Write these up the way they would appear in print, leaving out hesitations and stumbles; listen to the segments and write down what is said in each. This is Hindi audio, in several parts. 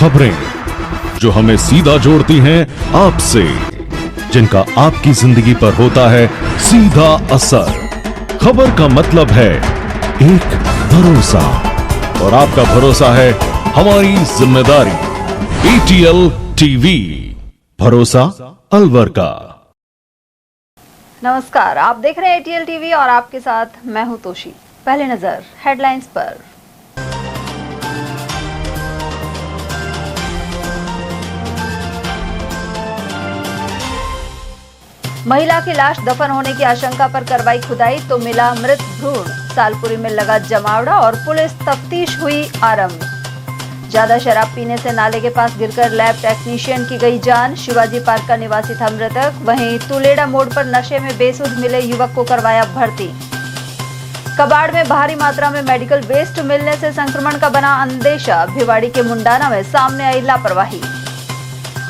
खबरें जो हमें सीधा जोड़ती हैं आपसे, जिनका आपकी जिंदगी पर होता है सीधा असर। खबर का मतलब है एक भरोसा, और आपका भरोसा है हमारी जिम्मेदारी। ATL टीवी, भरोसा अलवर का। नमस्कार, आप देख रहे हैं ATL टीवी और आपके साथ मैं हूं तोशी। पहले नजर हेडलाइंस पर। महिला की लाश दफन होने की आशंका पर करवाई खुदाई तो मिला मृत भ्रूण। सालपुरी में लगा जमावड़ा और पुलिस तफ्तीश हुई आरंभ। ज्यादा शराब पीने से नाले के पास गिरकर लैब टेक्नीशियन की गई जान। शिवाजी पार्क का निवासी था मृतक। वहीं तुलेड़ा मोड़ पर नशे में बेसुध मिले युवक को करवाया भर्ती। कबाड़ में भारी मात्रा में मेडिकल वेस्ट मिलने से संक्रमण का बना अंदेशा। भिवाड़ी के मुंडाना में सामने आई लापरवाही।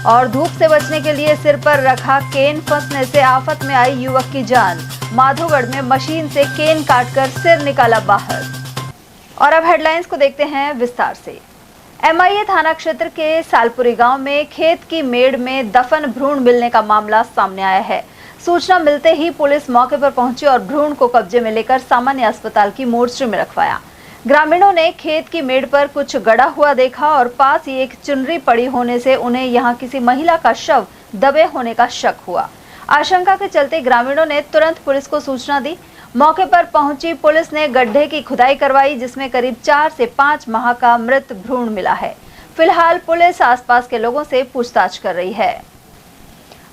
और धूप से बचने के लिए सिर पर रखा केन फंसने से आफत में आई युवक की जान। माधोगढ़ में मशीन से केन काटकर सिर निकाला बाहर। और अब हेडलाइंस को देखते हैं विस्तार से। MIA थाना क्षेत्र के सालपुरी गांव में खेत की मेड़ में दफन भ्रूण मिलने का मामला सामने आया है। सूचना मिलते ही पुलिस मौके पर पहुंची और भ्रूण को कब्जे में लेकर सामान्य अस्पताल की मोर्चरी में रखवाया। ग्रामीणों ने खेत की मेड़ पर कुछ गड़ा हुआ देखा और पास ही एक चुनरी पड़ी होने से उन्हें यहां किसी महिला का शव दबे होने का शक हुआ। आशंका के चलते ग्रामीणों ने तुरंत पुलिस को सूचना दी। मौके पर पहुंची पुलिस ने गड्ढे की खुदाई करवाई, जिसमें करीब 4 से 5 माह का मृत भ्रूण मिला है। फिलहाल पुलिस आसपास के लोगों से पूछताछ कर रही है।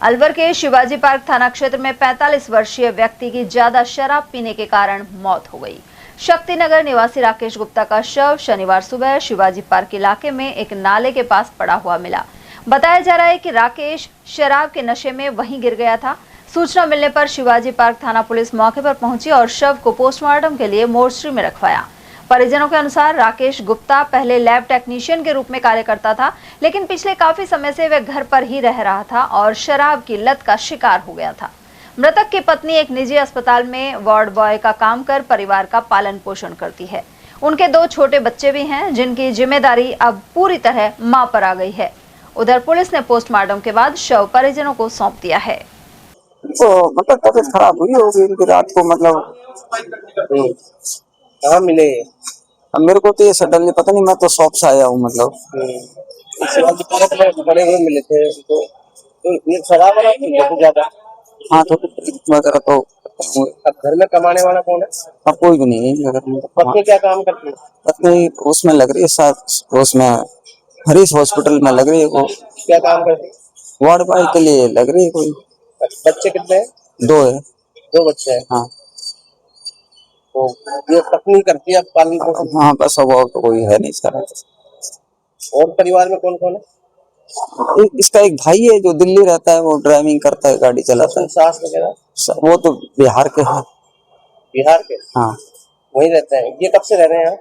अलवर के शिवाजी पार्क थाना क्षेत्र में 45 वर्षीय व्यक्ति की ज्यादा शराब पीने के कारण मौत हो गई। शक्तिनगर निवासी राकेश गुप्ता का शव शनिवार सुबह शिवाजी पार्क इलाके में एक नाले के पास पड़ा हुआ मिला। बताया जा रहा है कि राकेश शराब के नशे में वहीं गिर गया था। सूचना मिलने पर शिवाजी पार्क थाना पुलिस मौके पर पहुंची और शव को पोस्टमार्टम के लिए मोर्चरी में रखवाया। परिजनों के अनुसार राकेश गुप्ता पहले लैब टेक्नीशियन के रूप में कार्य करता था, लेकिन पिछले काफी समय से वह घर पर ही रह रहा था और शराब की लत का शिकार हो गया था। मृतक की पत्नी एक निजी अस्पताल में वार्ड बॉय का काम कर परिवार का पालन पोषण करती है। उनके 2 छोटे बच्चे भी हैं, जिनकी जिम्मेदारी अब पूरी तरह मां पर आ गई है। उधर पुलिस ने पोस्टमार्टम के बाद शव परिजनों को सौंप दिया है। तो मतलब तबीयत खराब हुई होगी इनकी रात को, मतलब कहाँ मिले? अब मेरे को तो ये सडनली पता नहीं, मैं तो शॉप से आया हूँ। मतलब बड़े हुए मिले थे तो ये शराब वाला ज्यादा। हाँ, तो वगैरह तो। अब घर में कमाने वाला कौन है? अब कोई भी नहीं है घर में। पत्नी क्या काम करती है? पत्नी उसमें लग रही है, साथ उसमें हरीश हॉस्पिटल में लग रही है। वो क्या काम करती है? वार्ड बॉय के लिए लग रही है। कोई बच्चे कितने हैं? 2 है। 2 बच्चे हैं। हाँ, तो ये पत्नी करती है पालन पोषण? हाँ, बस अब और तो कोई है नहीं सारा। और परिवार में कौन कौन है? इसका एक भाई है जो दिल्ली रहता है, वो ड्राइविंग करता है, गाड़ी चलाता है। सास वगैरह? वो तो बिहार के है। बिहार के? हाँ, वहीं रहते हैं। ये कब से रह रहे हैं?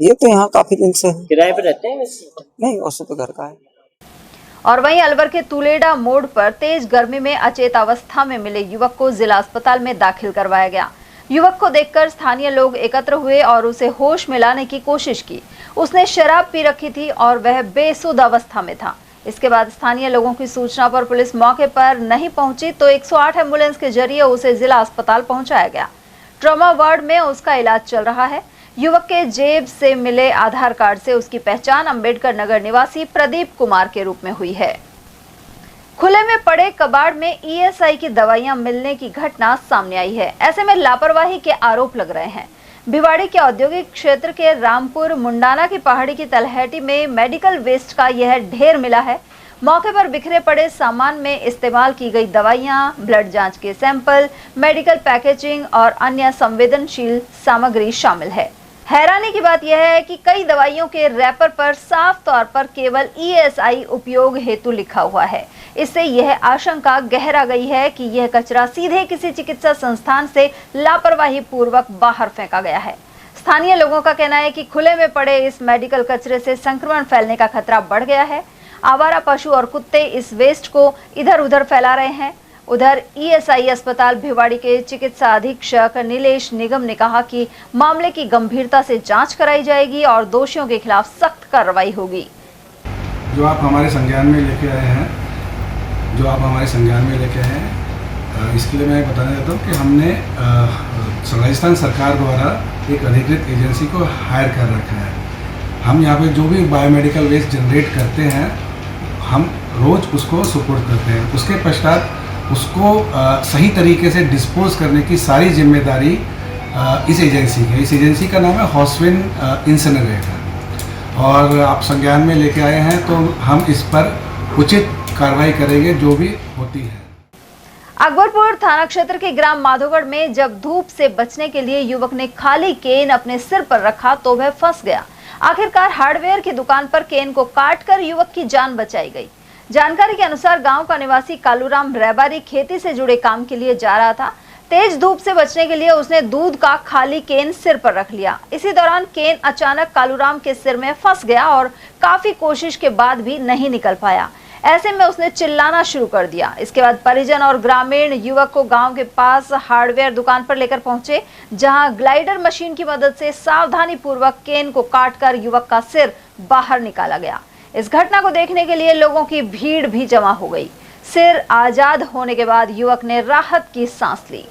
ये तो यहाँ काफी दिन से है। किराए पे रहते हैं? नहीं, उससे तो घर का है। और वहीं अलवर के तुलेड़ा मोड़ पर तेज गर्मी में अचेत अवस्था में मिले युवक को जिला अस्पताल में दाखिल करवाया गया। युवक को देखकर स्थानीय लोग एकत्र हुए और उसे होश में लाने की कोशिश की। उसने शराब पी रखी थी और वह बेसुध अवस्था में था। इसके बाद स्थानीय लोगों की सूचना पर पुलिस मौके पर नहीं पहुंची तो 108 एम्बुलेंस के जरिए उसे जिला अस्पताल पहुंचाया गया। ट्रॉमा वार्ड में उसका इलाज चल रहा है। युवक के जेब से मिले आधार कार्ड से उसकी पहचान अंबेडकर नगर निवासी प्रदीप कुमार के रूप में हुई है। खुले में पड़े कबाड़ में ESI की दवाइयां मिलने की घटना सामने आई है। ऐसे में लापरवाही के आरोप लग रहे हैं। भिवाड़ी के औद्योगिक क्षेत्र के रामपुर मुंडाना की पहाड़ी की तलहटी में मेडिकल वेस्ट का यह ढेर मिला है। मौके पर बिखरे पड़े सामान में इस्तेमाल की गई दवाइयां, ब्लड जांच के सैंपल, मेडिकल पैकेजिंग और अन्य संवेदनशील सामग्री शामिल है। हैरानी की बात यह है कि कई दवाइयों के रैपर पर साफ तौर पर केवल ESI उपयोग हेतु लिखा हुआ है। इससे यह आशंका गहरा गई है कि यह कचरा सीधे किसी चिकित्सा संस्थान से लापरवाही पूर्वक बाहर फेंका गया है। स्थानीय लोगों का कहना है कि खुले में पड़े इस मेडिकल कचरे से संक्रमण फैलने का खतरा बढ़ गया है। आवारा पशु और कुत्ते इस वेस्ट को इधर उधर फैला रहे हैं। उधर ESI अस्पताल भिवाड़ी के चिकित्सा अधीक्षक नीलेश निगम ने कहा कि मामले की गंभीरता से जांच कराई जाएगी और दोषियों के खिलाफ सख्त कार्रवाई होगी। जो आप हमारे संज्ञान में लेके आए हैं, इसके लिए मैं बताना चाहता हूँ कि हमने राजस्थान सरकार द्वारा एक अधिकृत एजेंसी को हायर कर रखा है। हम यहाँ पे जो भी बायोमेडिकल वेस्ट जनरेट करते हैं, हम रोज़ उसको सुपुर्द करते हैं। उसके पश्चात उसको सही तरीके से डिस्पोज करने की सारी जिम्मेदारी इस एजेंसी की। इस एजेंसी का नाम है हॉस्विन इंसिनरेटर, और आप संज्ञान में लेके आए हैं तो हम इस पर उचित कार्रवाई करेंगे जो भी होती है। अकबरपुर थाना क्षेत्र के ग्राम माधोगढ़ में जब धूप से बचने के लिए युवक ने खाली केन अपने सिर पर रखा तो वह फंस गया। आखिरकार हार्डवेयर की दुकान पर केन को काटकर युवक की जान बचाई गई। जानकारी के अनुसार गांव का निवासी कालूराम रैबारी खेती से जुड़े काम के लिए जा रहा था। तेज धूप से बचने के लिए उसने दूध का खाली केन सिर पर रख लिया। इसी दौरान केन अचानक कालूराम के सिर में फंस गया और काफी कोशिश के बाद भी नहीं निकल पाया। ऐसे में उसने चिल्लाना शुरू कर दिया। इसके बाद परिजन और ग्रामीण युवक को गांव के पास हार्डवेयर दुकान पर लेकर पहुंचे, जहां ग्लाइडर मशीन की मदद से सावधानी पूर्वक केन को काटकर युवक का सिर बाहर निकाला गया। इस घटना को देखने के लिए लोगों की भीड़ भी जमा हो गई। सिर आजाद होने के बाद युवक ने राहत की सांस ली।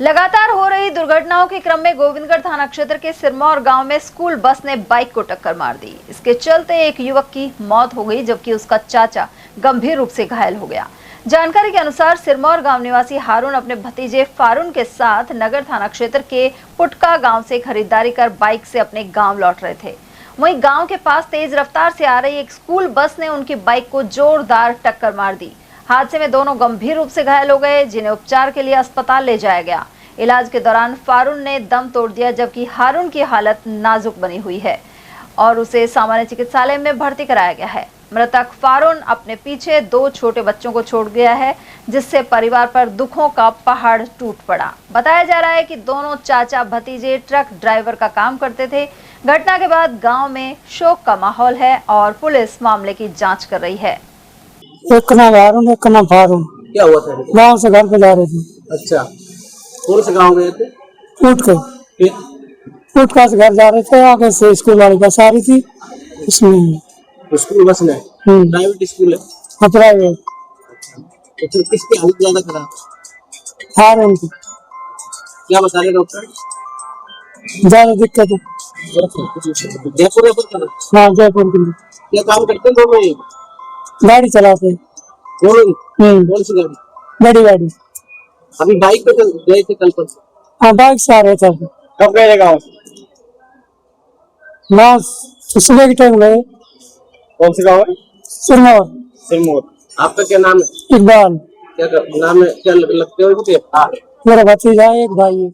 लगातार हो रही दुर्घटनाओं के क्रम में गोविंदगढ़ थाना क्षेत्र के सिरमौर गांव में स्कूल बस ने बाइक को टक्कर मार दी। इसके चलते एक युवक की मौत हो गई, जबकि उसका चाचा गंभीर रूप से घायल हो गया। जानकारी के अनुसार सिरमौर गांव निवासी हारून अपने भतीजे फारून के साथ नगर थाना क्षेत्र के पुटका गांव से खरीदारी कर बाइक से अपने गांव लौट रहे थे। वहीं गांव के पास तेज रफ्तार से आ रही एक स्कूल बस ने उनकी बाइक को जोरदार टक्कर मार दी। हादसे में दोनों गंभीर रूप से घायल हो गए, जिन्हें उपचार के लिए अस्पताल ले जाया गया। इलाज के दौरान फारून ने दम तोड़ दिया, जबकि हारून की हालत नाजुक बनी हुई है और उसे सामान्य चिकित्सालय में भर्ती कराया गया है। मृतक फारून अपने पीछे 2 छोटे बच्चों को छोड़ गया है, जिससे परिवार पर दुखों का पहाड़ टूट पड़ा। बताया जा रहा है कि दोनों चाचा भतीजे ट्रक ड्राइवर का काम करते थे। घटना के बाद गांव में शोक का माहौल है और पुलिस मामले की जांच कर रही है। एक का नाम हारून, एक का नाम फारून। क्या हुआ था? गाँव से घर पे जा रहे थे। अच्छा, कौन से गाँव गए थे? पुटका से घर जा रहे थे। आगे से स्कूल वाली बस आ रही थी, उसमें स्कूल बस में प्राइवेट स्कूल है? हाँ, प्राइवेट। तो किसकी हालत ज्यादा खराब? हारून की। क्या बता रहे डॉक्टर? ज्यादा दिक्कत है। जयपुर हाँ, जयपुर के लिए। क्या काम करते हैं दोनों? गाड़ी चलाते हैं। कौन सी गाड़ी? बड़ी गाड़ी। अभी बाइक पे गए थे कल पर? हाँ, बाइक से आ रहे थे। कब गए गाँव? सुबह के टाइम गए। कौन से गाँव है? सिरमौर। आपका क्या नाम है? इकबाल। क्या नाम है? क्या लगते हो मुझे? मेरा भतीजा है, एक भाई है।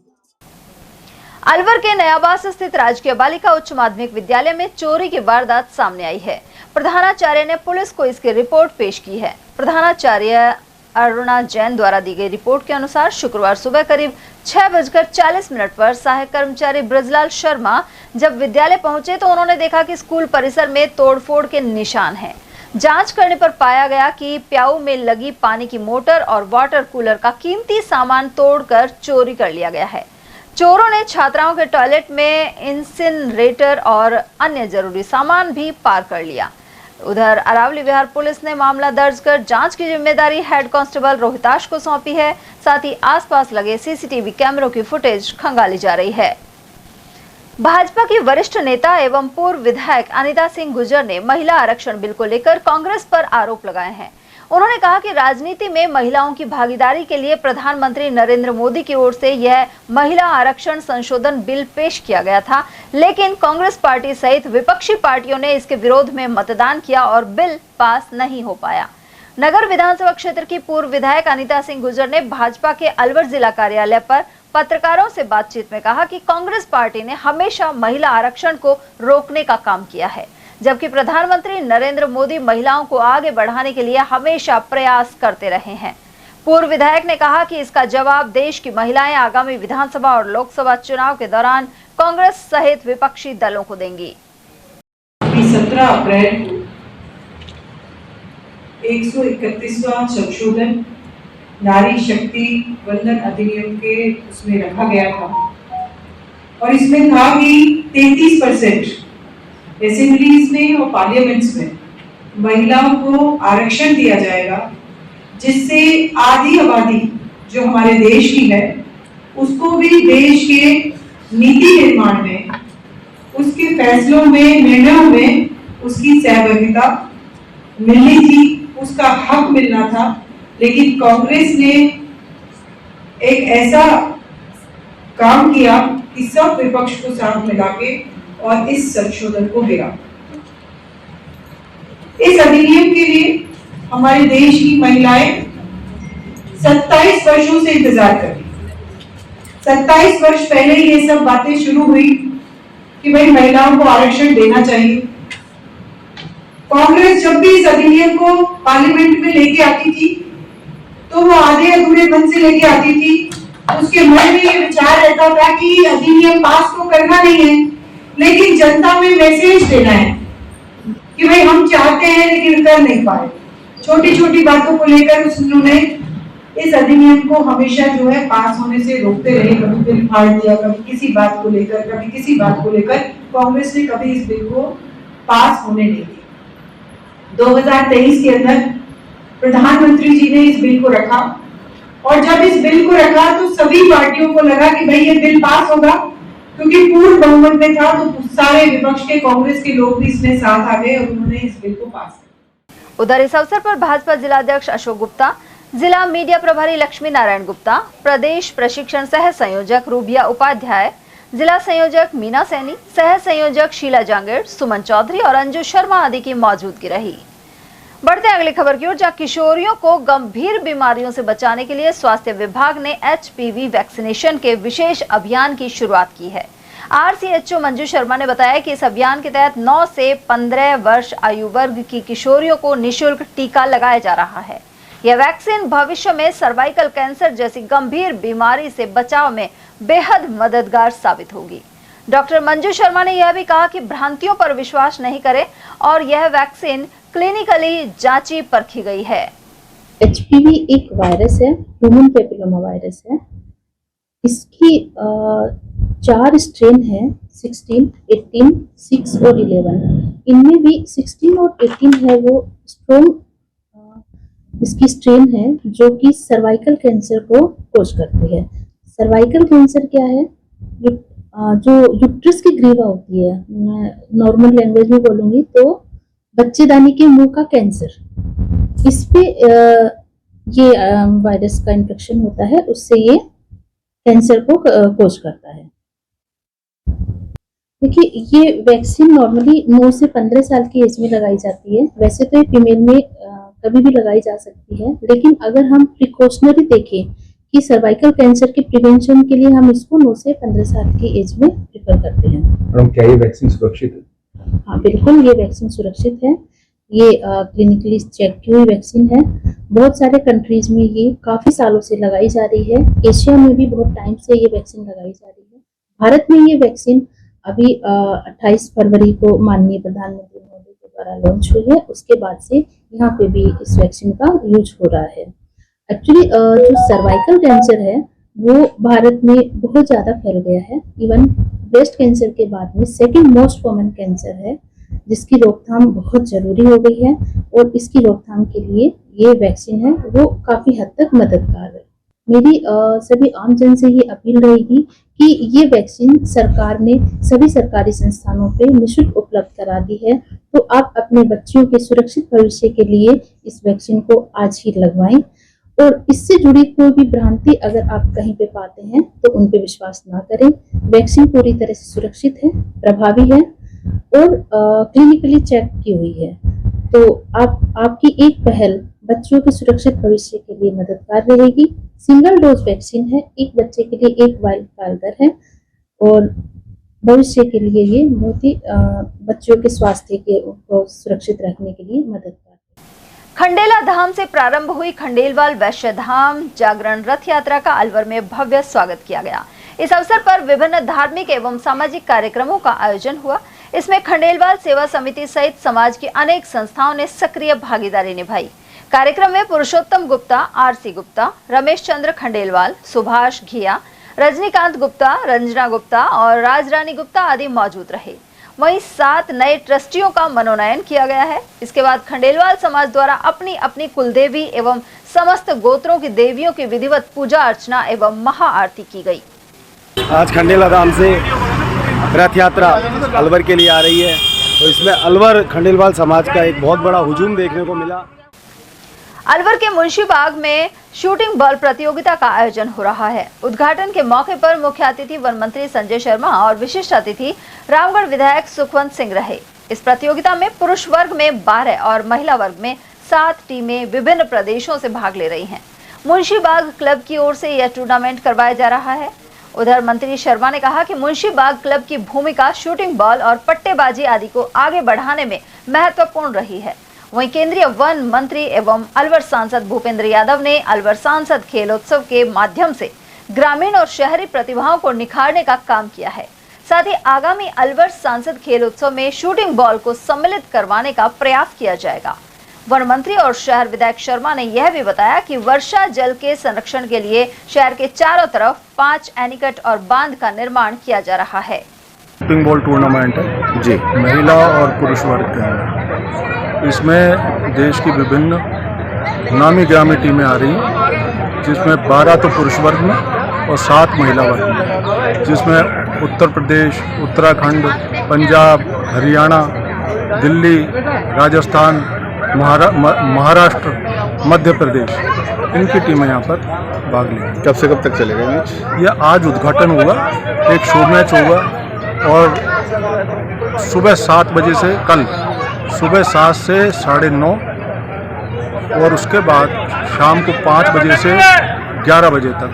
अलवर के नयाबास स्थित राजकीय बालिका उच्च माध्यमिक विद्यालय में चोरी की वारदात सामने आई है। प्रधानाचार्य ने पुलिस को इसकी रिपोर्ट पेश की है। प्रधानाचार्य अरुणा जैन द्वारा दी गई रिपोर्ट के अनुसार शुक्रवार सुबह करीब 6:40 पर सहायक कर्मचारी ब्रजलाल शर्मा जब विद्यालय पहुंचे तो उन्होंने देखा कि स्कूल परिसर में तोड़फोड़ के निशान हैं। जांच करने पर पाया गया कि प्याऊ में लगी पानी की मोटर और वाटर कूलर का कीमती सामान तोड़कर चोरी कर लिया गया है। चोरों ने छात्राओं के टॉयलेट में इंसिनरेटर और अन्य जरूरी सामान भी पार कर लिया। उधर अरावली विहार पुलिस ने मामला दर्ज कर जांच की जिम्मेदारी हेड कांस्टेबल रोहिताश को सौंपी है। साथ ही आसपास लगे सीसीटीवी कैमरों की फुटेज खंगाली जा रही है। भाजपा की वरिष्ठ नेता एवं पूर्व विधायक अनिता सिंह गुर्जर ने महिला आरक्षण बिल को लेकर कांग्रेस पर आरोप लगाए हैं। उन्होंने कहा कि राजनीति में महिलाओं की भागीदारी के लिए प्रधानमंत्री नरेंद्र मोदी की ओर से यह महिला आरक्षण संशोधन बिल पेश किया गया था, लेकिन कांग्रेस पार्टी सहित विपक्षी पार्टियों ने इसके विरोध में मतदान किया और बिल पास नहीं हो पाया। नगर विधानसभा क्षेत्र की पूर्व विधायक अनिता सिंह गुर्जर ने भाजपा के अलवर जिला कार्यालय पर पत्रकारों से बातचीत में कहा कि कांग्रेस पार्टी ने हमेशा महिला आरक्षण को रोकने का काम किया है, जबकि प्रधानमंत्री नरेंद्र मोदी महिलाओं को आगे बढ़ाने के लिए हमेशा प्रयास करते रहे हैं। पूर्व विधायक ने कहा कि इसका जवाब देश की महिलाएं आगामी विधानसभा और लोकसभा चुनाव के दौरान कांग्रेस सहित विपक्षी दलों को देंगी। 17 अप्रैल को 131वां संशोधन नारी शक्ति वंदन अधिनियम के उसमें रखा गया था और इसमें था कि 33% असेंबलीज में और पार्लियामेंट्स में महिलाओं को आरक्षण दिया जाएगा, जिससे आधी आबादी जो हमारे देश की है उसको भी देश के नीति निर्माण में, उसके फैसलों में, निर्णयों में उसकी सहभागिता मिलनी थी, उसका हक मिलना था। लेकिन कांग्रेस ने एक ऐसा काम किया कि सब विपक्ष को साथ मिला के और इस संशोधन को गिरा। इस अधिनियम के लिए हमारे देश की महिलाएं 27 वर्षों से इंतजार कर रही। 27 वर्ष पहले ये सब बातें शुरू हुई कि भाई महिलाओं को आरक्षण देना चाहिए। कांग्रेस जब भी इस अधिनियम को पार्लियामेंट में लेके आती थी तो वो आधे अधूरे मन से लेके आती थी। उसके मन में ये विचार रहता था कि अधिनियम पास तो करना नहीं है, लेकिन जनता में मैसेज देना है कि भाई हम चाहते हैं लेकिन कर नहीं पाए। छोटी छोटी बातों को लेकर उन्होंने इस अधिनियम को हमेशा जो है पास होने से रोकते रहे। कभी बिल फाड़ दिया, कभी किसी बात को लेकर, कभी किसी बात को लेकर। कांग्रेस ने कभी इस बिल को पास होने नहीं दिया। 2023 के अंदर प्रधानमंत्री जी ने इस बिल को रखा और जब इस बिल को रखा तो सभी पार्टियों को लगा कि भाई ये बिल पास होगा, क्योंकि पूर्ण बहुमत में था। तो सारे विपक्ष के, कांग्रेस के लोग भी इसमें साथ आ गए और उन्होंने इस बिल को पास किया। उधर इस अवसर पर भाजपा जिलाध्यक्ष अशोक गुप्ता, जिला मीडिया प्रभारी लक्ष्मी नारायण गुप्ता, प्रदेश प्रशिक्षण सह संयोजक रूबिया उपाध्याय, जिला संयोजक मीना सैनी, सह संयोजक शीला जांगेड़, सुमन चौधरी और अंजू शर्मा आदि की मौजूदगी रही। बढ़ते अगली खबर की ओर, जहां किशोरियों को गंभीर बीमारियों से बचाने के लिए स्वास्थ्य विभाग ने HPV वैक्सीनेशन के विशेष अभियान की शुरुआत की है। RCHO मंजू शर्मा ने बताया कि इस अभियान के तहत 9 से 15 वर्ष आयु वर्ग की किशोरियों को निःशुल्क टीका लगाया जा रहा है। यह वैक्सीन भविष्य में सर्वाइकल कैंसर जैसी गंभीर बीमारी से बचाव में बेहद मददगार साबित होगी। डॉक्टर मंजू शर्मा ने यह भी कहा कि भ्रांतियों पर विश्वास नहीं करें और यह वैक्सीन क्लिनिकली जांची परखी गई है। HPV एक वायरस है, ह्यूमन पेपिलोमा वायरस है। इसकी 4 स्ट्रेन है, 16, 18, 6 और 11। इनमें भी 16 और 18 है वो स्ट्रॉन्ग इसकी स्ट्रेन है जो कि सर्वाइकल कैंसर को कोज करती है। सर्वाइकल कैंसर क्या है? जो यूट्रस की ग्रीवा होती है, मैं नॉर्मल लैंग्वेज में बोलूंगी तो बच्चेदानी के मुंह का कैंसर। इस पे ये वायरस का इन्फेक्शन होता है, उससे ये कैंसर को कोज करता है। देखिए, ये वैक्सीन नॉर्मली 9 से 15 साल की एज में लगाई जाती है। वैसे तो ये फीमेल में कभी भी लगाई जा सकती है, लेकिन अगर हम प्रिकॉशनरी देखें कि सर्वाइकल कैंसर के प्रिवेंशन के लिए हम इसको 9 से 15 साल की एज में प्रेफर करते हैं। मैडम, क्या ये वैक्सीन सुरक्षित है? हाँ, बिल्कुल ये वैक्सीन सुरक्षित है। ये क्लिनिकली चेक की हुई वैक्सीन है। बहुत सारे कंट्रीज में ये काफी सालों से लगाई जा रही है। एशिया में भी बहुत टाइम से ये वैक्सीन लगाई जा रही है। भारत में ये वैक्सीन अभी 28 फरवरी को माननीय प्रधानमंत्री मोदी के द्वारा लॉन्च हुई है। उसके बाद से यहाँ पे भी इस वैक्सीन का यूज हो रहा है। एक्चुअली जो सर्वाइकल कैंसर है वो भारत में बहुत ज़्यादा फैल गया है। इवन ब्रेस्ट कैंसर के बाद में सेकंड मोस्ट कॉमन कैंसर है, जिसकी रोकथाम बहुत ज़रूरी हो गई है और इसकी रोकथाम के लिए ये वैक्सीन है वो काफ़ी हद तक मददगार है। मेरी सभी आम जन से ये अपील रहेगी कि ये वैक्सीन सरकार ने सभी सरकारी संस्थानों पे निःशुल्क उपलब्ध करा दी है, तो आप अपने बच्चियों के सुरक्षित भविष्य के लिए इस वैक्सीन को आज ही लगवाएं। और इससे जुड़ी कोई भी भ्रांति अगर आप कहीं पे पाते हैं तो उन पे विश्वास ना करें। वैक्सीन पूरी तरह से सुरक्षित है, प्रभावी है और क्लिनिकली चेक की हुई है। तो आपकी एक पहल बच्चों के सुरक्षित भविष्य के लिए मददगार रहेगी। सिंगल डोज वैक्सीन है, एक बच्चे के लिए एक वाइल कारगर है और भविष्य के लिए ये बहुत ही बच्चों के स्वास्थ्य को सुरक्षित रखने के लिए मददगार है। खंडेला धाम से प्रारंभ हुई खंडेलवाल वैश्य धाम जागरण रथ यात्रा का अलवर में भव्य स्वागत किया गया। इस अवसर पर विभिन्न धार्मिक एवं सामाजिक कार्यक्रमों का आयोजन हुआ। इसमें खंडेलवाल सेवा समिति सहित समाज की अनेक संस्थाओं ने सक्रिय भागीदारी निभाई। कार्यक्रम में पुरुषोत्तम गुप्ता, RC गुप्ता, रमेश चंद्र खंडेलवाल, सुभाष घिया, रजनीकांत गुप्ता, रंजना गुप्ता और राजरानी गुप्ता आदि मौजूद रहे। वहीं 7 नए ट्रस्टियों का मनोनयन किया गया है। इसके बाद खंडेलवाल समाज द्वारा अपनी अपनी कुलदेवी एवं समस्त गोत्रों की देवियों की विधिवत पूजा अर्चना एवं महाआरती की गई। आज खंडेला धाम से रथ यात्रा अलवर के लिए आ रही है, तो इसमें अलवर खंडेलवाल समाज का एक बहुत बड़ा हुजूम देखने को मिला। अलवर के मुंशीबाग में शूटिंग बॉल प्रतियोगिता का आयोजन हो रहा है। उद्घाटन के मौके पर मुख्य अतिथि वन मंत्री संजय शर्मा और विशिष्ट अतिथि रामगढ़ विधायक सुखवंत सिंह रहे। इस प्रतियोगिता में पुरुष वर्ग में 12 और महिला वर्ग में 7 टीमें विभिन्न प्रदेशों से भाग ले रही हैं। मुंशीबाग क्लब की ओर से यह टूर्नामेंट करवाया जा रहा है। उधर मंत्री शर्मा ने कहा कि मुंशीबाग क्लब की भूमिका शूटिंग बॉल और पट्टेबाजी आदि को आगे बढ़ाने में महत्वपूर्ण रही है। वहीं केंद्रीय वन मंत्री एवं अलवर सांसद भूपेंद्र यादव ने अलवर सांसद खेलोत्सव के माध्यम से ग्रामीण और शहरी प्रतिभाओं को निखारने का काम किया है। साथ ही आगामी अलवर सांसद खेलोत्सव में शूटिंग बॉल को सम्मिलित करवाने का प्रयास किया जाएगा। वन मंत्री और शहर विधायक शर्मा ने यह भी बताया कि वर्षा जल के संरक्षण के लिए शहर के चारों तरफ 5 एनीकट और बांध का निर्माण किया जा रहा है। शूटिंग बॉल टूर्नामेंट है जी, महिला और पुरुष वर्ग के हैं। इसमें देश की विभिन्न नामी ग्रामी टीमें आ रही हैं, जिसमें 12 तो पुरुष वर्ग में और 7 महिला वर्ग में, जिसमें उत्तर प्रदेश, उत्तराखंड, पंजाब, हरियाणा, दिल्ली, राजस्थान, महाराष्ट्र, मध्य प्रदेश, इनकी टीमें यहाँ पर भाग लेंगी। कब से कब तक चलेगा मैच? यह आज उद्घाटन होगा, एक शो मैच होगा और सुबह 7 बजे से कल सुबह 7 से 9:30 और उसके बाद शाम को 5 बजे से 11 बजे तक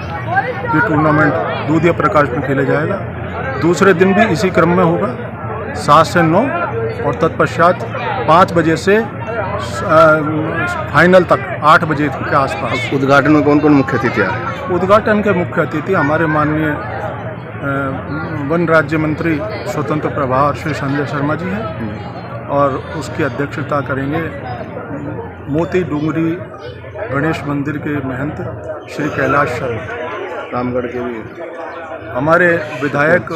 ये टूर्नामेंट दूधिया प्रकाश में खेला जाएगा। दूसरे दिन भी इसी क्रम में होगा 7 से 9 और तत्पश्चात 5 बजे से फाइनल तक 8 बजे के आसपास। उद्घाटन में कौन कौन मुख्य अतिथि आ रहे हैं? उद्घाटन के मुख्य अतिथि हमारे माननीय वन राज्य मंत्री स्वतंत्र प्रभार श्री संजय शर्मा जी हैं और उसकी अध्यक्षता करेंगे मोती डूंगरी गणेश मंदिर के महंत श्री कैलाश शर्मा। रामगढ़ के भी हमारे विधायक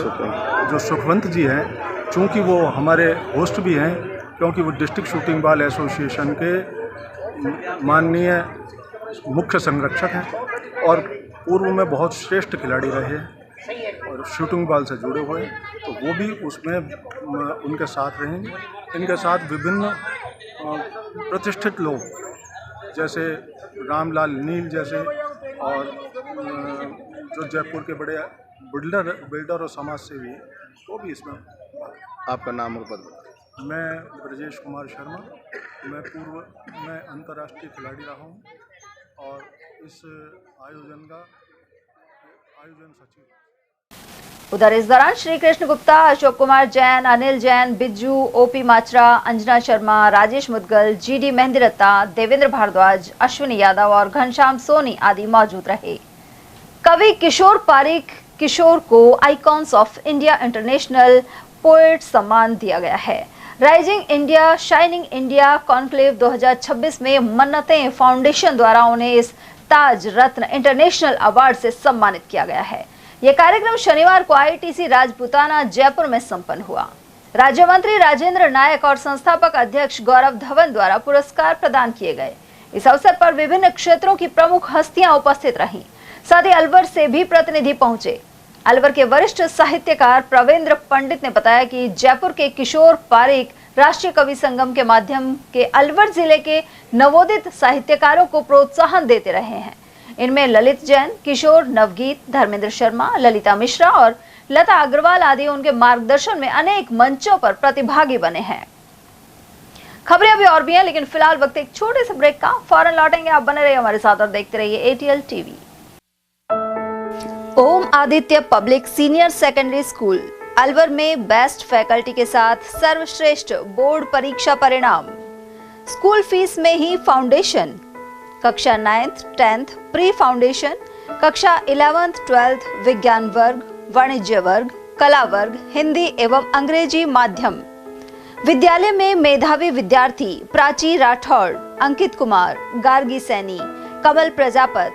जो सुखवंत जी हैं, चूँकि वो हमारे होस्ट भी हैं, क्योंकि वो डिस्ट्रिक्ट शूटिंग बॉल एसोसिएशन के माननीय मुख्य संरक्षक हैं और पूर्व में बहुत श्रेष्ठ खिलाड़ी रहे हैं और शूटिंग बॉल से जुड़े हुए, तो वो भी उसमें उनके साथ रहेंगे। इनके साथ विभिन्न प्रतिष्ठित लोग जैसे रामलाल नील जैसे और जो जयपुर के बड़े बिल्डर और समाज सेवी हैं, वो भी इसमें। आपका नाम और पद? मैं ब्रजेश कुमार शर्मा, मैं पूर्व में अंतर्राष्ट्रीय खिलाड़ी रहा हूँ और इस आयोजन सचिव। उधर इस दौरान श्री कृष्ण गुप्ता, अशोक कुमार जैन, अनिल जैन, बिज्जू, ओपी माचरा, अंजना शर्मा, राजेश मुदगल, जीडी मेहंदीरत्ता, देवेंद्र भारद्वाज, अश्विनी यादव और घनश्याम सोनी आदि मौजूद रहे। कवि किशोर पारिक किशोर को icons of India international poet सम्मान दिया गया है। Rising India shining India conclave 2026 में मन्नतें फाउंडेशन द्वारा उन्हें इस ताज रत्न इंटरनेशनल अवार्ड से सम्मानित किया गया है। यह कार्यक्रम शनिवार को आईटीसी राजपुताना जयपुर में संपन्न हुआ। राज्य मंत्री राजेंद्र नायक और संस्थापक अध्यक्ष गौरव धवन द्वारा पुरस्कार प्रदान किए गए। इस अवसर पर विभिन्न क्षेत्रों की प्रमुख हस्तियां उपस्थित रहीं। साथ ही अलवर से भी प्रतिनिधि पहुंचे। अलवर के वरिष्ठ साहित्यकार प्रवेंद्र पंडित ने बताया कि जयपुर के किशोर पारिक राष्ट्रीय कवि संगम के माध्यम के अलवर जिले के नवोदित साहित्यकारों को प्रोत्साहन देते रहे हैं। इनमें ललित जैन, किशोर नवगीत, धर्मेंद्र शर्मा, ललिता मिश्रा और लता अग्रवाल आदि उनके मार्गदर्शन में अनेक मंचों पर प्रतिभागी बने हैं। खबरें अभी और भी हैं, लेकिन फिलहाल वक्त एक छोटे से ब्रेक का। फौरन लौटेंगे, आप बने रहिए हमारे साथ और देखते रहिए ATL TV। Om Aditya public senior secondary school Alwar में बेस्ट फैकल्टी के साथ सर्वश्रेष्ठ बोर्ड परीक्षा परिणाम। स्कूल फीस में ही फाउंडेशन, कक्षा 9th 10th प्री फाउंडेशन, कक्षा 11th 12th विज्ञान वर्ग, वाणिज्य वर्ग, कला वर्ग, हिंदी एवं अंग्रेजी माध्यम। विद्यालय में मेधावी विद्यार्थी प्राची राठौड़, अंकित कुमार, गार्गी सैनी, कमल प्रजापत,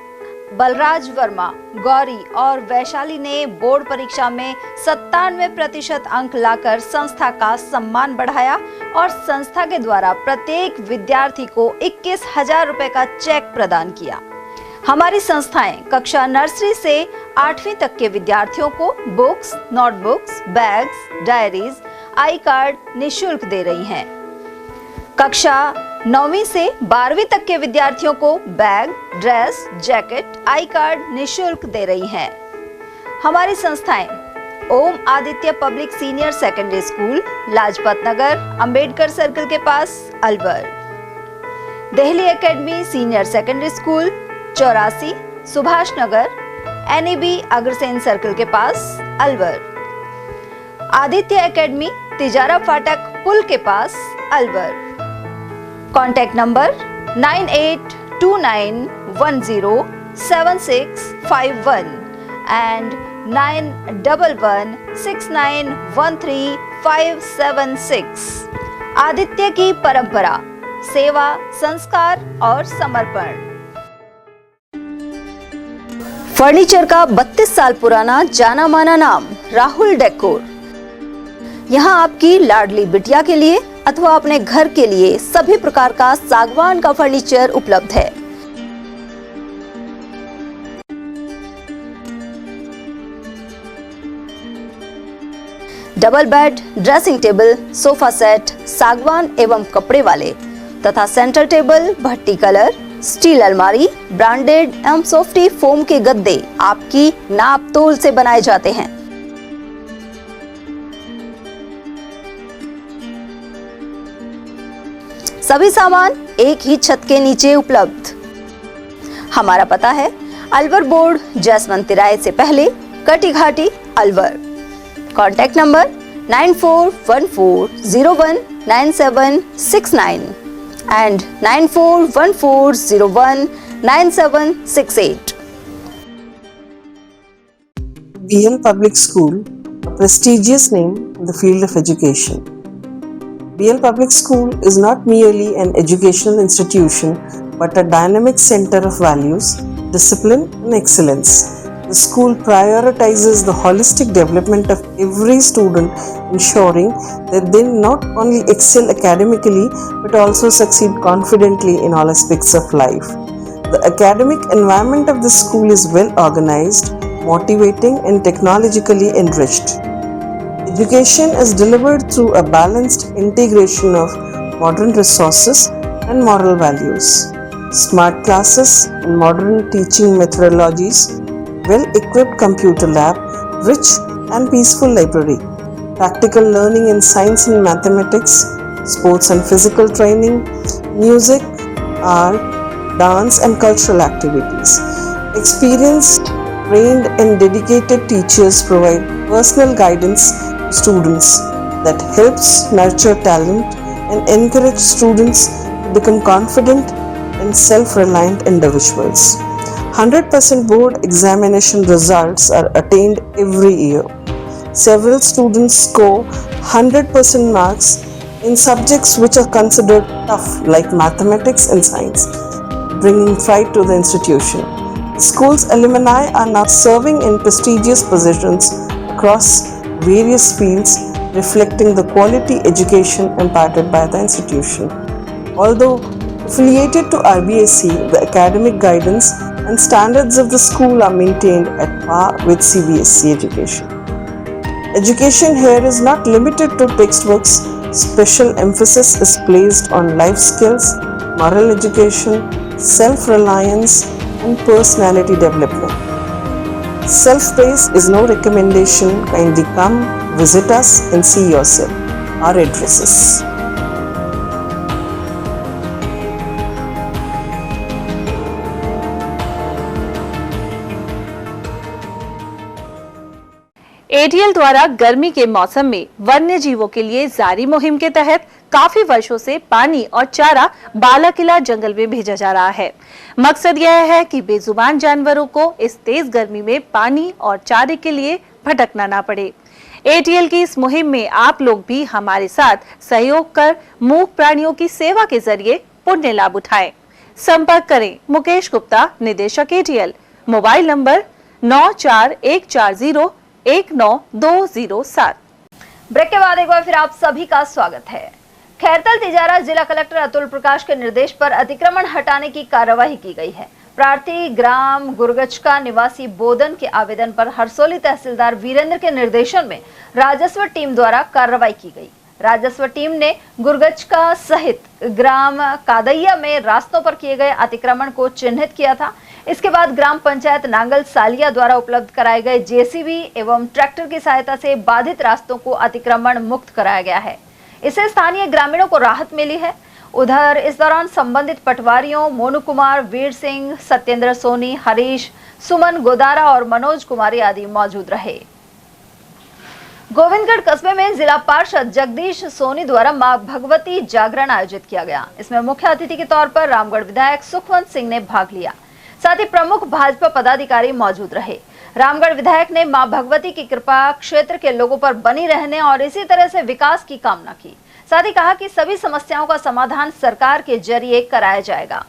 बलराज वर्मा, गौरी और वैशाली ने बोर्ड परीक्षा में 97% अंक लाकर संस्था का सम्मान बढ़ाया और संस्था के द्वारा प्रत्येक विद्यार्थी को 21,000 रुपए का चेक प्रदान किया। हमारी संस्थाएं कक्षा नर्सरी से 8वीं तक के विद्यार्थियों को बुक्स, नोटबुक्स, बैग्स, डायरीज, आई कार्ड निःशुल्क दे रही हैं। कक्षा 9वीं से 12वीं तक के विद्यार्थियों को bag, dress, jacket, I card निःशुल्क दे रही हैं। हमारी संस्थाएं Om Aditya public senior secondary school, Lajpat Nagar, Ambedkar circle के पास, Alwar. Delhi academy senior secondary school, 84, Subhash Nagar, NEB Agrasen circle के पास, अलवर। आदित्य एकेडमी तिजारा फाटक पुल के पास, Alwar. Contact number 9829107651 and 9116913576। Aditya की परंपरा, सेवा, संस्कार और समर्पण। फर्नीचर का 32 साल पुराना जाना माना नाम राहुल डेकोर। यहाँ आपकी लाडली बिटिया के लिए अथवा अपने घर के लिए सभी प्रकार का सागवान का फर्नीचर उपलब्ध है। Double bed, dressing table, sofa set सागवान एवं कपड़े वाले तथा सेंटर टेबल, भट्टी कलर, स्टील अलमारी, ब्रांडेड एवं सॉफ्टी फोम के गद्दे आपकी नाप तोल से बनाए जाते हैं। सभी सामान एक ही छत के नीचे उपलब्ध। हमारा पता है अलवर बोर्ड, जसवंत तिराहे से पहले, Kati Ghati, Alwar. Contact number 9414019769 and 9414019768। BL Public School, a prestigious name in the field of education. BL Public School is not merely an educational institution but a dynamic center of values, discipline and excellence. The school prioritizes the holistic development of every student, ensuring that they not only excel academically but also succeed confidently in all aspects of life. The academic environment of the school is well organized, motivating and technologically enriched. Education is delivered through a balanced integration of modern resources and moral values. Smart classes and modern teaching methodologies, well-equipped computer lab, rich and peaceful library, practical learning in science and mathematics, sports and physical training, music, art, dance and cultural activities. Experienced, trained and dedicated teachers provide personal guidance to students that helps nurture talent and encourage students to become confident and self-reliant individuals. 100% board examination results are attained every year. Several students score 100% marks in subjects which are considered tough like mathematics and science, bringing pride to the institution. The school's alumni are now serving in prestigious positions across various fields, reflecting the quality education imparted by the institution. Although affiliated to RBSC, the academic guidance and standards of the school are maintained at par with CBSE education. Education here is not limited to textbooks. Special emphasis is placed on life skills, moral education, self-reliance, and personality development. Self-praise is no recommendation. Kindly come, visit us and see yourself. Our addresses. ATL द्वारा गर्मी के मौसम में वन्य जीवों के लिए जारी मुहिम के तहत काफी वर्षों से पानी और चारा बालाकिला जंगल में भेजा जा रहा है। मकसद यह है कि बेजुबान जानवरों को इस तेज गर्मी में पानी और चारे के लिए भटकना ना पड़े। ATL की इस मुहिम में आप लोग भी हमारे साथ सहयोग कर मूक प्राणियों की सेवा के जरिए पुण्य लाभ उठाएं। संपर्क करें मुकेश गुप्ता, निदेशक ATL, मोबाइल नंबर 9414019207। ब्रेक के बाद एक बार फिर आप सभी का स्वागत है। खैरतल तिजारा जिला कलेक्टर अतुल प्रकाश के निर्देश पर अतिक्रमण हटाने की कार्यवाही की गई है। प्रार्थी ग्राम गुरगचका निवासी बोदन के आवेदन पर हरसोली तहसीलदार वीरेंद्र के निर्देशन में राजस्व टीम द्वारा कार्रवाई की गई। राजस्व टीम ने गुरगचका सहित ग्राम कादैया में रास्तों पर किए गए अतिक्रमण को चिन्हित किया था। इसके बाद ग्राम पंचायत नांगल सालिया द्वारा उपलब्ध कराए गए जेसीबी एवं ट्रैक्टर की सहायता से बाधित रास्तों को अतिक्रमण मुक्त कराया गया है। इससे स्थानीय ग्रामीणों को राहत मिली है। उधर इस दौरान संबंधित पटवारियों मोनू कुमार, वीर सिंह, सत्येंद्र सोनी, हरीश, सुमन गोदारा और मनोज कुमारी आदि मौजूद रहे। गोविंदगढ़ कस्बे में जिला पार्षद जगदीश सोनी द्वारा मां भगवती जागरण आयोजित किया गया। इसमें मुख्य अतिथि के तौर पर रामगढ़ विधायक सुखवंत सिंह ने भाग लिया। साथ ही प्रमुख भाजपा पदाधिकारी मौजूद रहे। रामगढ़ विधायक ने मां भगवती की कृपा क्षेत्र के लोगों पर बनी रहने और इसी तरह से विकास की कामना की। साथ ही कहा कि सभी समस्याओं का समाधान सरकार के जरिए कराया जाएगा।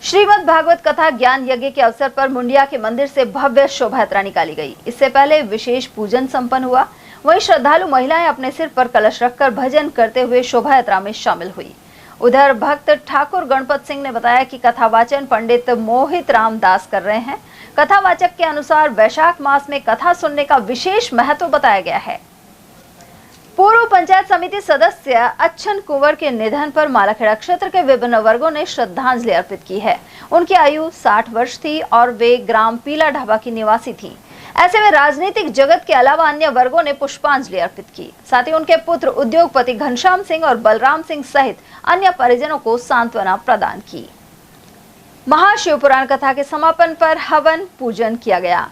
श्रीमद् भागवत कथा ज्ञान यज्ञ के अवसर पर मुंडिया के मंदिर से भव्य शोभा यात्रा निकाली गई। इससे पहले विशेष पूजन संपन्न हुआ। वहीं श्रद्धालु महिलाएं अपने सिर पर कलश रखकर भजन करते हुए शोभा यात्रा में शामिल हुई। उधर भक्त ठाकुर गणपत सिंह ने बताया कि कथावाचन पंडित मोहित राम दास कर रहे हैं। कथावाचक के अनुसार वैशाख मास में कथा सुनने का विशेष महत्व बताया गया है। पूर्व पंचायत समिति सदस्य अच्छन कुंवर के निधन पर मालाखेड़ा क्षेत्र के विभिन्न वर्गों ने श्रद्धांजलि अर्पित की है। उनकी आयु 60 वर्ष थी और वे ग्राम पीला ढाबा की निवासी थी। ऐसे में राजनीतिक जगत के अलावा अन्य वर्गों ने पुष्पांजलि अर्पित की। साथ ही उनके पुत्र उद्योगपति घनश्याम सिंह और बलराम सिंह सहित अन्य परिजनों को सांत्वना प्रदान की। महाशिवपुराण कथा के समापन पर हवन पूजन किया गया।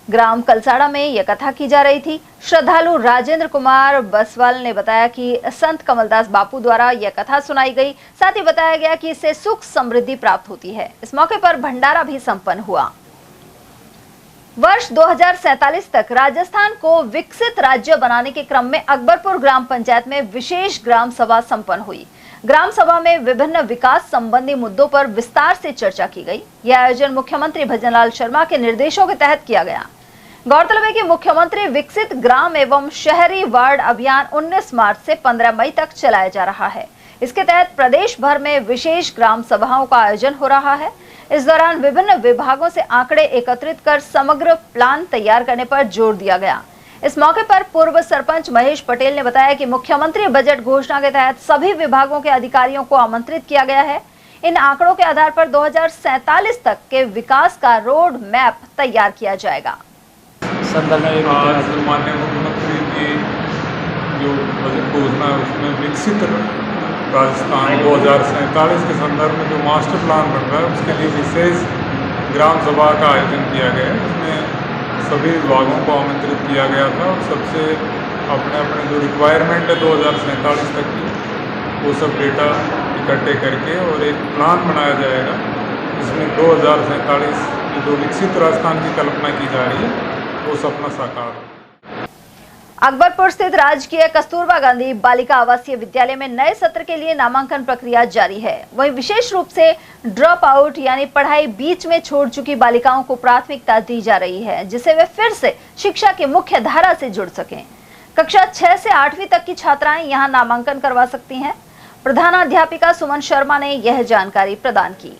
ग्राम कलसाड़ा में यह कथा की जा रही थी। श्रद्धालु राजेंद्र कुमार बसवाल ने बताया कि संत कमलदास बापू द्वारा यह कथा सुनाई गई। साथ ही बताया गया कि इससे सुख समृद्धि प्राप्त होती है। इस मौके पर भंडारा भी संपन्न हुआ। वर्ष 2047 तक राजस्थान को विकसित राज्य बनाने के क्रम में अकबरपुर ग्राम पंचायत में विशेष ग्राम सभा संपन्न हुई। ग्राम सभा में विभिन्न विकास संबंधी मुद्दों पर विस्तार से चर्चा की गई। यह आयोजन मुख्यमंत्री भजनलाल शर्मा के निर्देशों के तहत किया गया। गौरतलब है कि मुख्यमंत्री विकसित ग्राम एवं शहरी वार्ड अभियान 19 मार्च से 15 मई तक चलाया जा रहा है। इसके तहत प्रदेश भर में विशेष ग्राम सभाओं का आयोजन हो रहा है। इस दौरान विभिन्न विभागों से आंकड़े एकत्रित कर समग्र प्लान तैयार करने पर जोर दिया गया। इस मौके पर पूर्व सरपंच महेश पटेल ने बताया कि मुख्यमंत्री बजट घोषणा के तहत सभी विभागों के अधिकारियों को आमंत्रित किया गया है। इन आंकड़ों के आधार पर 2047 तक के विकास का रोड मैप तैयार किया जाएगा। आज माननीय मुख्यमंत्री की जो बजट घोषणा है उसमें विकसित राजस्थान 2047 के संदर्भ में जो मास्टर प्लान बन रहा है उसके लिए विशेष ग्राम सभा का आयोजन किया गया है। इसमें सभी विभागों को आमंत्रित किया गया था और सबसे अपने अपने जो रिक्वायरमेंट है 2047 तक की वो सब डेटा इकट्ठे करके और एक प्लान बनाया जाएगा। इसमें 2047 की जो विकसित राजस्थान की कल्पना की जा रही है वो सपना साकार हो। अकबरपुर स्थित राजकीय कस्तूरबा गांधी बालिका आवासीय विद्यालय में नए सत्र के लिए नामांकन प्रक्रिया जारी है। वहीं विशेष रूप से ड्रॉप आउट यानी पढ़ाई बीच में छोड़ चुकी बालिकाओं को प्राथमिकता दी जा रही है, जिससे वे फिर से शिक्षा की मुख्य धारा से जुड़ सकें। कक्षा 6 से 8वीं तक की छात्राएं यहां नामांकन करवा सकती हैं। प्रधानाध्यापिका सुमन शर्मा ने यह जानकारी प्रदान की।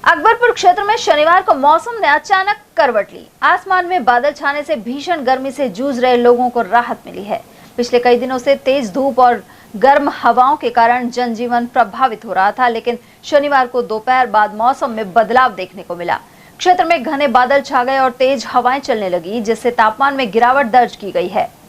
अकबरपुर क्षेत्र में शनिवार को मौसम ने अचानक करवट ली। आसमान में बादल छाने से भीषण गर्मी से जूझ रहे लोगों को राहत मिली है। पिछले कई दिनों से तेज धूप और गर्म हवाओं के कारण जनजीवन प्रभावित हो रहा था, लेकिन शनिवार को दोपहर बाद मौसम में बदलाव देखने को मिला। क्षेत्र में घने बादल छा गए और तेज हवाएं चलने लगी, जिससे तापमान में गिरावट दर्ज की गई है।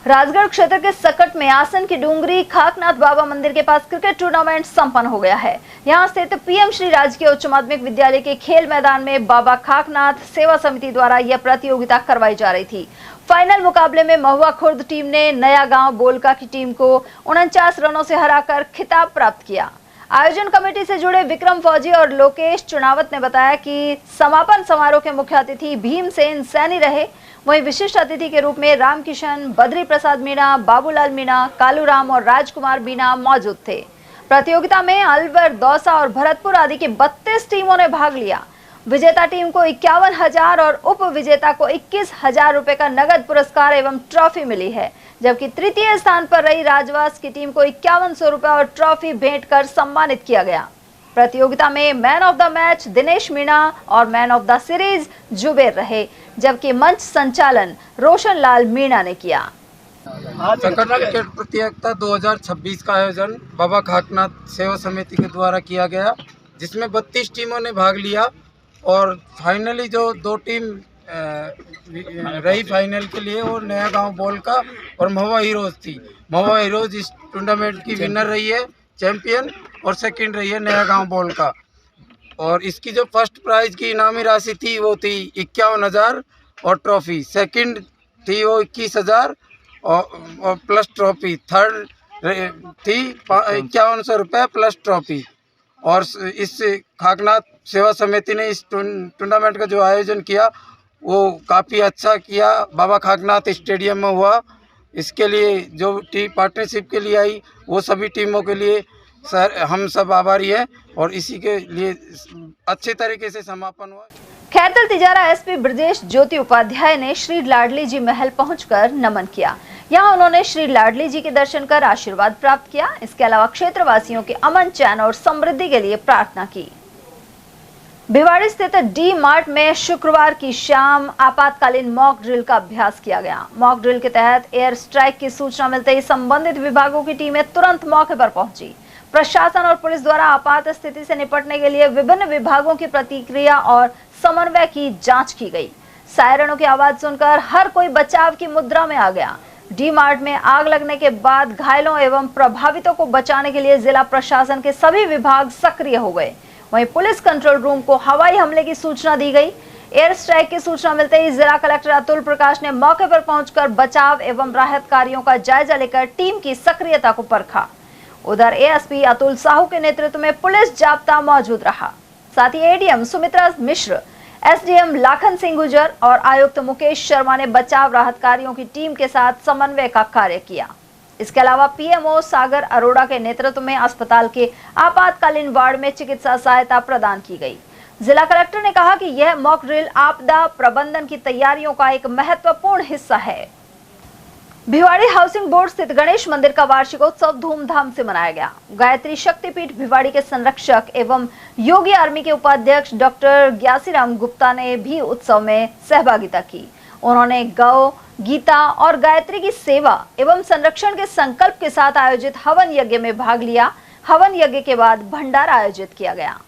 राजगढ़ क्षेत्र के सकट में आसन की डूंगरी खाकनाथ बाबा मंदिर के पास क्रिकेट टूर्नामेंट संपन्न हो गया है। यहां स्थित पीएम श्री राजकीय उच्च माध्यमिक विद्यालय के खेल मैदान में बाबा खाकनाथ सेवा समिति द्वारा यह प्रतियोगिता करवाई जा रही थी। फाइनल मुकाबले में महुआ खुर्द टीम ने नया गांव बोलका की टीम को 49 रनों से हराकर खिताब प्राप्त किया। आयोजन कमेटी से जुड़े विक्रम फौजी और लोकेश चुनावत ने बताया कि समापन समारोह के मुख्य अतिथि भीमसेन सैनी रहे। वहीं विशिष्ट अतिथि के रूप में रामकिशन, बद्री प्रसाद मीणा, बाबूलाल मीणा, कालूराम और राजकुमार बीना मौजूद थे। प्रतियोगिता में अलवर, दौसा और भरतपुर आदि की 32 टीमों ने भाग लिया। विजेता टीम को 51,000 और उप विजेता को 21,000 रुपए का नगद पुरस्कार एवं ट्रॉफी मिली है, जबकि तृतीय स्थान पर रही राजवास की टीम को 5100 रुपए और ट्रॉफी भेंट कर सम्मानित किया गया। प्रतियोगिता में man of the match Dinesh Meena और man of the series Zuber रहे, जबकि मंच संचालन रोशन लाल मीणा ने किया। संकट क्रिकेट प्रतियोगिता 2026 का आयोजन बाबा खाकनाथ सेवा समिति के द्वारा किया गया, जिसमें 32 टीमों ने भाग लिया और फाइनली जो 2 टीम रही फाइनल के लिए वो नया गांव बोल का और महुआ हीरोज थी। महुआ हीरोज इस टूर्नामेंट की विनर रही है, चैंपियन, और सेकंड रही है नया गांव बोल का। और इसकी जो फर्स्ट प्राइज की इनामी राशि थी वो थी 51,000 और ट्रॉफी, सेकंड थी वो 21,000 और प्लस ट्रॉफी, थर्ड थी 5100 रुपये प्लस ट्रॉफी। और इस खाकनाथ सेवा समिति ने इस टूर्नामेंट का जो आयोजन किया वो काफ़ी अच्छा किया, बाबा खाकनाथ स्टेडियम में हुआ। इसके लिए जो टीम पार्टनरशिप के लिए आई वो सभी टीमों के लिए सर हम सब आभारी हैं और इसी के लिए अच्छे तरीके से समापन हुआ। खैरतल तिजारा एसपी ब्रजेश ज्योति उपाध्याय ने श्री लाडली जी महल पहुंचकर नमन किया। यहां उन्होंने श्री लाडली जी के दर्शन कर आशीर्वाद प्राप्त किया। इसके अलावा क्षेत्रवासियों के अमन, चैन और समृद्धि के लिए प्रार्थना की। भिवाड़ी स्थित डी मार्ट में शुक्रवार की शाम आपातकालीन मॉक ड्रिल का अभ्यास किया गया। मॉक ड्रिल के तहत एयर स्ट्राइक की सूचना मिलते ही संबंधित विभागों की टीमें तुरंत मौके पर पहुंची। प्रशासन और पुलिस द्वारा आपात स्थिति से निपटने के लिए विभिन्न विभागों की प्रतिक्रिया और समन्वय की जांच की गई। सायरनों की आवाज सुनकर हर कोई बचाव की मुद्रा में आ गया। डी मार्ट में आग लगने के बाद घायलों एवं प्रभावितों को बचाने के लिए जिला प्रशासन के सभी विभाग सक्रिय हो गए। वहीं पुलिस कंट्रोल रूम को हवाई हमले की सूचना दी गई। एयर स्ट्राइक की सूचना मिलते ही जिला कलेक्टर अतुल प्रकाश ने मौके पर पहुंचकर बचाव एवं राहत कार्यों का जायजा लेकर टीम की सक्रियता को परखा। उधर एएसपी अतुल साहू के नेतृत्व में पुलिस जाब्ता मौजूद रहा। साथ ही एडीएम सुमित्रा मिश्र, एसडीएम लाखन सिंह गुजर और आयुक्त मुकेश शर्मा ने बचाव राहत कार्यों की टीम के साथ समन्वय का कार्य किया। इसके अलावा पीएमओ सागर अरोड़ा के नेतृत्व में अस्पताल के आपातकालीन वार्ड में चिकित्सा सहायता प्रदान की गई। जिला कलेक्टर ने कहा कि यह मॉक ड्रिल आपदा प्रबंधन की तैयारियों का एक महत्वपूर्ण हिस्सा है। भिवाड़ी हाउसिंग बोर्ड स्थित गणेश मंदिर का वार्षिकोत्सव धूमधाम से मनाया गया। गायत्री शक्तिपीठ भिवाड़ी के संरक्षक एवं योगी आर्मी के उपाध्यक्ष डॉक्टर ज्ञासीराम गुप्ता ने भी उत्सव में सहभागिता की। उन्होंने गौ, गीता और गायत्री की सेवा एवं संरक्षण के संकल्प के साथ आयोजित हवन यज्ञ में भाग लिया। हवन यज्ञ के बाद भंडारा आयोजित किया गया।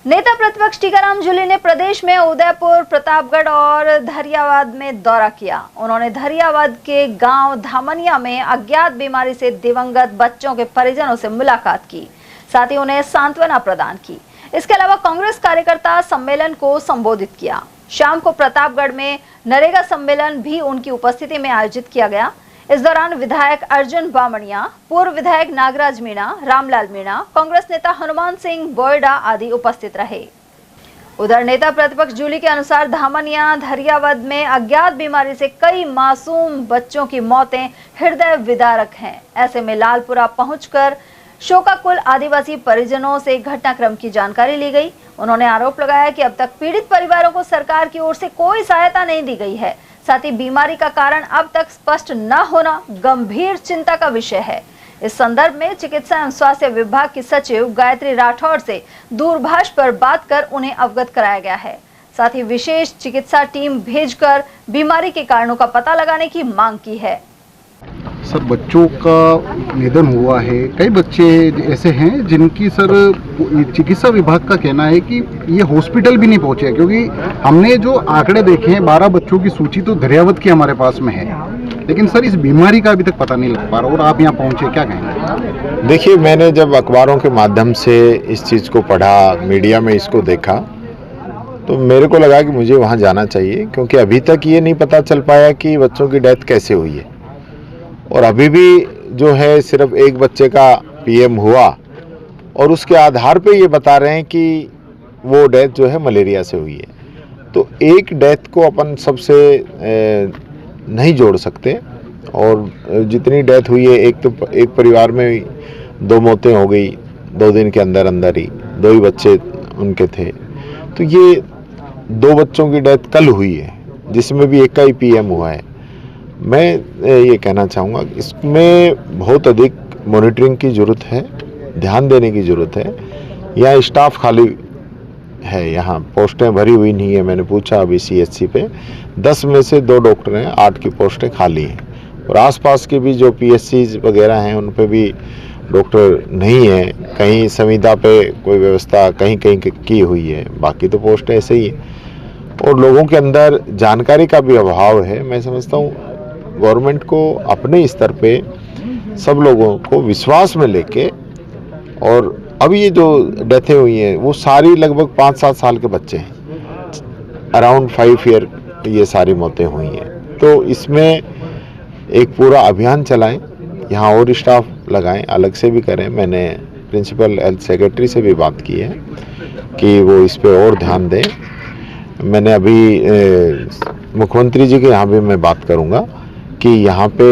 नेता प्रतिपक्ष टीकाराम जूली ने प्रदेश में उदयपुर, प्रतापगढ़ और धरियावाद में दौरा किया। उन्होंने धरियावाद के गांव धामनिया में अज्ञात बीमारी से दिवंगत बच्चों के परिजनों से मुलाकात की, साथ ही उन्हें सांत्वना प्रदान की। इसके अलावा कांग्रेस कार्यकर्ता सम्मेलन को संबोधित किया। शाम को प्रतापगढ़ में नरेगा सम्मेलन भी उनकी उपस्थिति में आयोजित किया गया। इस दौरान विधायक अर्जुन बामणिया, पूर्व विधायक नागराज मीणा, रामलाल मीणा, कांग्रेस नेता हनुमान सिंह बोयडा आदि उपस्थित रहे। उधर नेता प्रतिपक्ष जूली के अनुसार धामनिया धरियावद में अज्ञात बीमारी से कई मासूम बच्चों की मौतें हृदय विदारक हैं। ऐसे में लालपुरा पहुंचकर शोकाकुल आदिवासी परिजनों से घटनाक्रम की जानकारी ली गई। उन्होंने आरोप लगाया कि अब तक पीड़ित परिवारों को सरकार की ओर से कोई सहायता नहीं दी गई है। साथ ही बीमारी का कारण अब तक स्पष्ट न होना गंभीर चिंता का विषय है। इस संदर्भ में चिकित्सा एवं स्वास्थ्य विभाग की सचिव गायत्री राठौर से दूरभाष पर बात कर उन्हें अवगत कराया गया है। साथ ही विशेष चिकित्सा टीम भेजकर बीमारी के कारणों का पता लगाने की मांग की है। सर, बच्चों का निधन हुआ है। कई बच्चे ऐसे हैं जिनकी सर चिकित्सा विभाग का कहना है कि ये हॉस्पिटल भी नहीं पहुंचे, क्योंकि हमने जो आंकड़े देखे हैं 12 बच्चों की सूची तो धरियावद की हमारे पास में है, लेकिन सर इस बीमारी का अभी तक पता नहीं लग पा रहा। और आप यहाँ पहुंचे, क्या कहेंगे? देखिए, मैंने जब अखबारों के माध्यम से इस चीज़ को पढ़ा, मीडिया में इसको देखा, तो मेरे को लगा कि मुझे वहाँ जाना चाहिए, क्योंकि अभी तक ये नहीं पता चल पाया कि बच्चों की डेथ कैसे हुई है। और अभी भी जो है सिर्फ एक बच्चे का पीएम हुआ और उसके आधार पे ये बता रहे हैं कि वो डेथ जो है मलेरिया से हुई है। तो एक डेथ को अपन सबसे नहीं जोड़ सकते। और जितनी डेथ हुई है, एक परिवार में 2 मौतें हो गई 2 दिन के अंदर अंदर ही, 2 ही बच्चे उनके थे। तो ये 2 बच्चों की डेथ कल हुई है, जिसमें भी एक का ही PM हुआ है। मैं ये कहना चाहूँगा इसमें बहुत अधिक मॉनिटरिंग की ज़रूरत है, ध्यान देने की ज़रूरत है। यहाँ स्टाफ खाली है, यहाँ पोस्टें भरी हुई नहीं है। मैंने पूछा अभी CHC पे 10 में से 2 डॉक्टर हैं, 8 की पोस्टें खाली हैं। और आसपास के भी जो PSCs वगैरह हैं उन पे भी डॉक्टर नहीं है। कहीं संविदा पे कोई व्यवस्था कहीं कहीं की हुई है, बाकी तो पोस्ट ऐसे ही है। और लोगों के अंदर जानकारी का भी अभाव है। मैं समझता हूँ गवर्नमेंट को अपने स्तर पे सब लोगों को विश्वास में लेके, और अभी ये जो डेथें हुई हैं वो सारी लगभग 5-7 साल के बच्चे हैं, अराउंड 5 ईयर ये सारी मौतें हुई हैं। तो इसमें एक पूरा अभियान चलाएं, यहाँ और स्टाफ लगाएं, अलग से भी करें। मैंने प्रिंसिपल हेल्थ सेक्रेटरी से भी बात की है कि वो इस पे और ध्यान दें। मैंने अभी मुख्यमंत्री जी के यहाँ भी मैं बात करूँगा कि यहाँ पे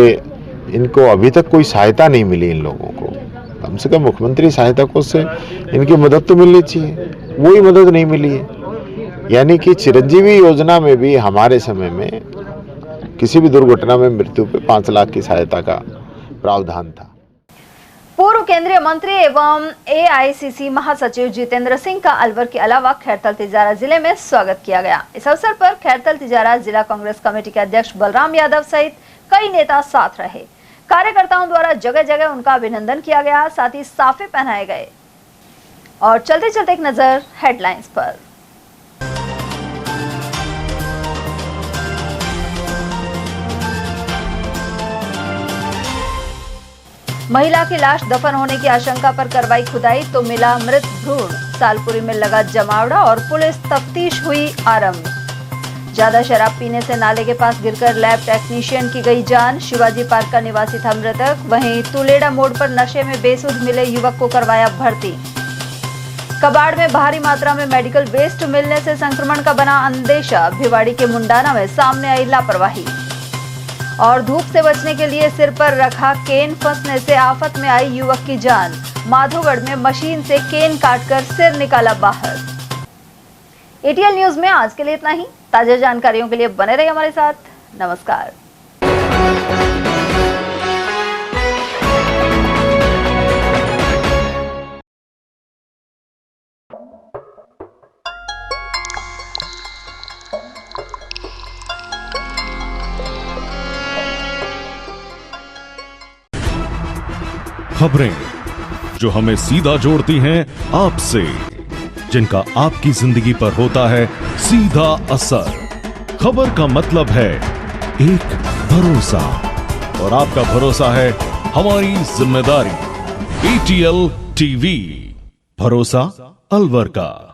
इनको अभी तक कोई सहायता नहीं मिली इन लोगों को। कम से कम मुख्यमंत्री सहायता कोष से इनकी मदद तो मिलनी चाहिए, वही मदद नहीं मिली है। यानी कि चिरंजीवी योजना में भी हमारे समय में किसी भी दुर्घटना में मृत्यु पे 5 लाख की सहायता का प्रावधान था। पूर्व केंद्रीय मंत्री एवं AICC महासचिव जितेंद्र सिंह का अलवर के अलावा खैरथल तिजारा जिले में स्वागत किया गया। इस अवसर पर खैरथल तिजारा जिला कांग्रेस कमेटी के अध्यक्ष बलराम यादव सहित कई नेता साथ रहे। कार्यकर्ताओं द्वारा जगह जगह उनका अभिनंदन किया गया, साथ ही साफे पहनाए गए। और चलते चलते एक नजर हेडलाइंस पर। महिला की लाश दफन होने की आशंका पर करवाई खुदाई तो मिला मृत भ्रूण। सालपुरी में लगा जमावड़ा और पुलिस तफ्तीश हुई आरंभ। ज्यादा शराब पीने से नाले के पास गिरकर लैब टेक्नीशियन की गई जान। शिवाजी पार्क का निवासी था मृतक। वहीं तुलेड़ा मोड़ पर नशे में बेसुध मिले युवक को करवाया भर्ती। कबाड़ में भारी मात्रा में मेडिकल वेस्ट मिलने से संक्रमण का बना अंदेशा। भिवाड़ी के मुंडाना में सामने आई लापरवाही। और धूप से बचने के लिए सिर पर रखा केन फंसने से आफत में आई युवक की जान। माधोगढ़ में मशीन से केन काटकर सिर निकाला बाहर। ATL न्यूज में आज के लिए इतना ही। ताजा जानकारियों के लिए बने रहिए हमारे साथ। नमस्कार। खबरें जो हमें सीधा जोड़ती हैं आपसे, जिनका आपकी जिंदगी पर होता है सीधा असर। खबर का मतलब है एक भरोसा, और आपका भरोसा है हमारी जिम्मेदारी। ATL TV, भरोसा अलवर का।